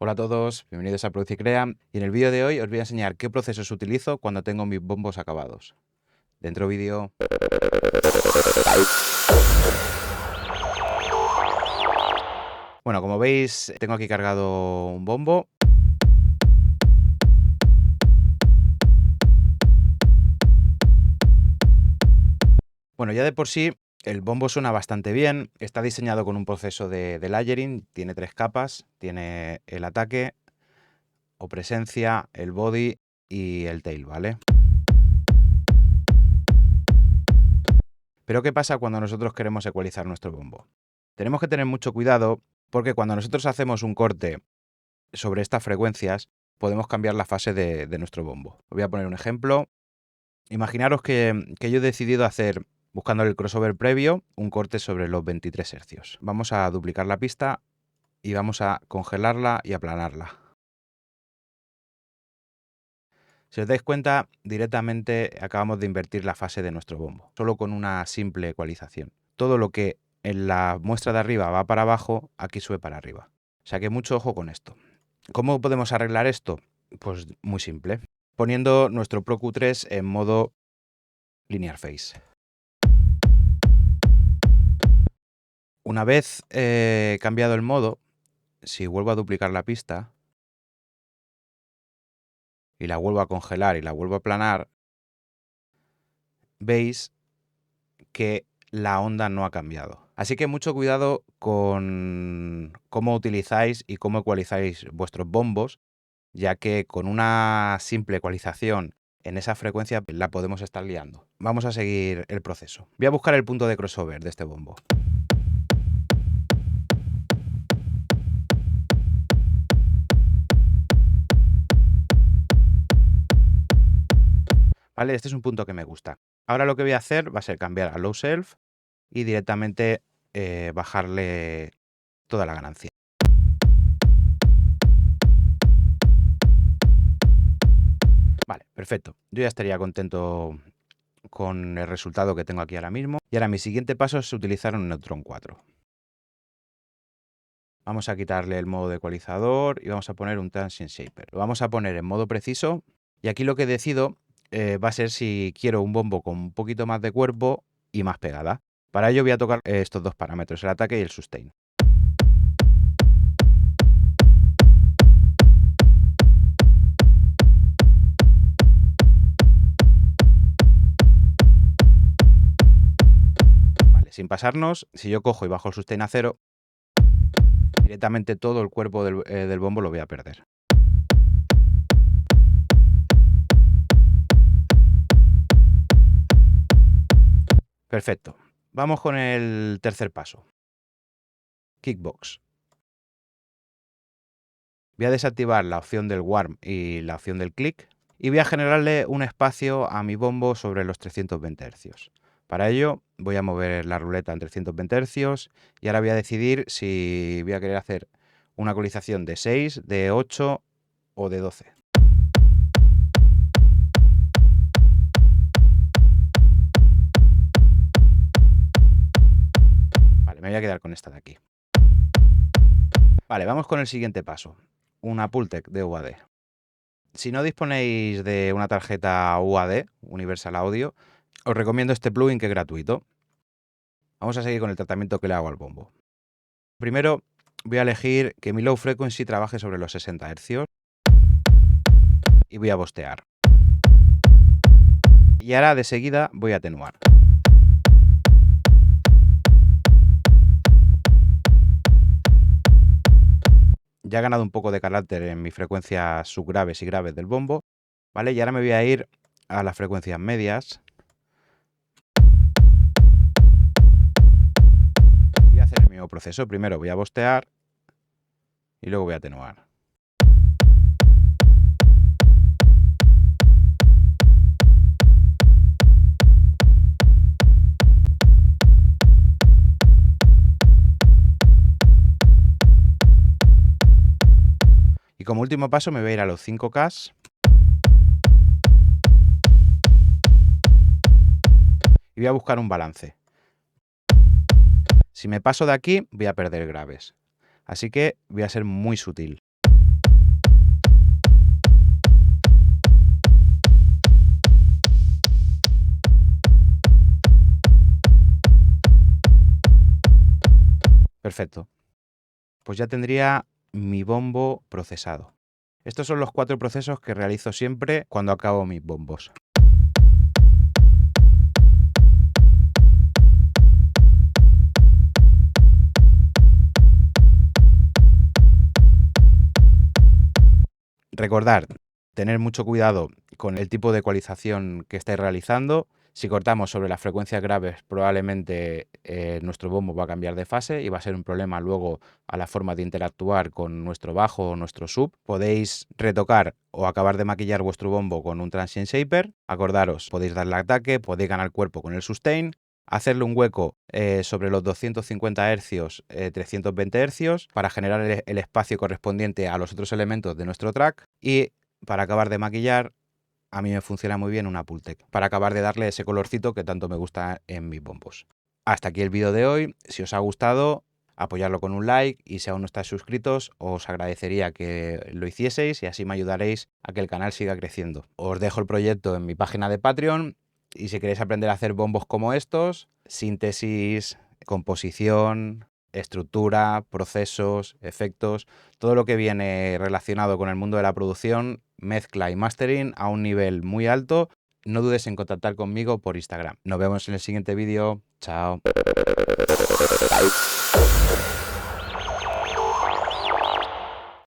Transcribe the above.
Hola a todos, bienvenidos a Produce y Crea, y en el vídeo de hoy os voy a enseñar qué procesos utilizo cuando tengo mis bombos acabados. Dentro vídeo. Bueno, como veis, tengo aquí cargado un bombo. Bueno, ya de por sí el bombo suena bastante bien, está diseñado con un proceso de layering, tiene 3 capas, tiene el ataque o presencia, el body y el tail, ¿vale? Pero ¿qué pasa cuando nosotros queremos ecualizar nuestro bombo? Tenemos que tener mucho cuidado porque cuando nosotros hacemos un corte sobre estas frecuencias, podemos cambiar la fase de nuestro bombo. Os voy a poner un ejemplo. Imaginaros que yo he decidido hacer, buscando el crossover previo, un corte sobre los 23 Hz. Vamos a duplicar la pista y vamos a congelarla y aplanarla. Si os dais cuenta, directamente acabamos de invertir la fase de nuestro bombo, solo con una simple ecualización. Todo lo que en la muestra de arriba va para abajo, aquí sube para arriba. O sea que mucho ojo con esto. ¿Cómo podemos arreglar esto? Pues muy simple, poniendo nuestro Pro Q3 en modo Linear Phase. Una vez cambiado el modo, si vuelvo a duplicar la pista y la vuelvo a congelar y la vuelvo a aplanar, veis que la onda no ha cambiado. Así que mucho cuidado con cómo utilizáis y cómo ecualizáis vuestros bombos, ya que con una simple ecualización en esa frecuencia la podemos estar liando. Vamos a seguir el proceso. Voy a buscar el punto de crossover de este bombo. Vale, este es un punto que me gusta. Ahora lo que voy a hacer va a ser cambiar a Low Self y directamente bajarle toda la ganancia. Vale, perfecto. Yo ya estaría contento con el resultado que tengo aquí ahora mismo. Y ahora mi siguiente paso es utilizar un Neutron 4. Vamos a quitarle el modo de ecualizador y vamos a poner un Transient Shaper. Lo vamos a poner en modo preciso y aquí lo que decido va a ser si quiero un bombo con un poquito más de cuerpo y más pegada. Para ello voy a tocar estos dos parámetros, el ataque y el sustain. Vale, sin pasarnos, si yo cojo y bajo el sustain a 0, directamente todo el cuerpo del bombo lo voy a perder. Perfecto. Vamos con el tercer paso. Kickbox. Voy a desactivar la opción del warm y la opción del click y voy a generarle un espacio a mi bombo sobre los 320 Hz. Para ello voy a mover la ruleta en 320 Hz y ahora voy a decidir si voy a querer hacer una ecualización de 6, de 8 o de 12. Vale, me voy a quedar con esta de aquí. Vale, vamos con el siguiente paso. Una Pultec de UAD. Si no disponéis de una tarjeta UAD, Universal Audio, os recomiendo este plugin que es gratuito. Vamos a seguir con el tratamiento que le hago al bombo. Primero voy a elegir que mi low frequency trabaje sobre los 60 Hz y voy a bostear. Y ahora de seguida voy a atenuar. Ya he ganado un poco de carácter en mis frecuencias subgraves y graves del bombo, ¿vale? Y ahora me voy a ir a las frecuencias medias. Voy a hacer el mismo proceso. Primero voy a bostear y luego voy a atenuar. Y como último paso me voy a ir a los 5K y voy a buscar un balance. Si me paso de aquí voy a perder graves, así que voy a ser muy sutil. Perfecto. Pues ya tendría mi bombo procesado. Estos son los 4 procesos que realizo siempre cuando acabo mis bombos. Recordar, tener mucho cuidado con el tipo de ecualización que estáis realizando. Si cortamos sobre las frecuencias graves, probablemente nuestro bombo va a cambiar de fase y va a ser un problema luego a la forma de interactuar con nuestro bajo o nuestro sub. Podéis retocar o acabar de maquillar vuestro bombo con un Transient Shaper. Acordaros, podéis darle ataque, podéis ganar cuerpo con el Sustain, hacerle un hueco sobre los 250 Hz, 320 Hz, para generar el espacio correspondiente a los otros elementos de nuestro track. Y para acabar de maquillar, a mí me funciona muy bien una Pultec, para acabar de darle ese colorcito que tanto me gusta en mis bombos. Hasta aquí el vídeo de hoy. Si os ha gustado, apoyarlo con un like, y si aún no estáis suscritos, os agradecería que lo hicieseis y así me ayudaréis a que el canal siga creciendo. Os dejo el proyecto en mi página de Patreon, y si queréis aprender a hacer bombos como estos, síntesis, composición, estructura, procesos, efectos, todo lo que viene relacionado con el mundo de la producción, mezcla y mastering a un nivel muy alto, no dudes en contactar conmigo por Instagram. Nos vemos en el siguiente vídeo. Chao.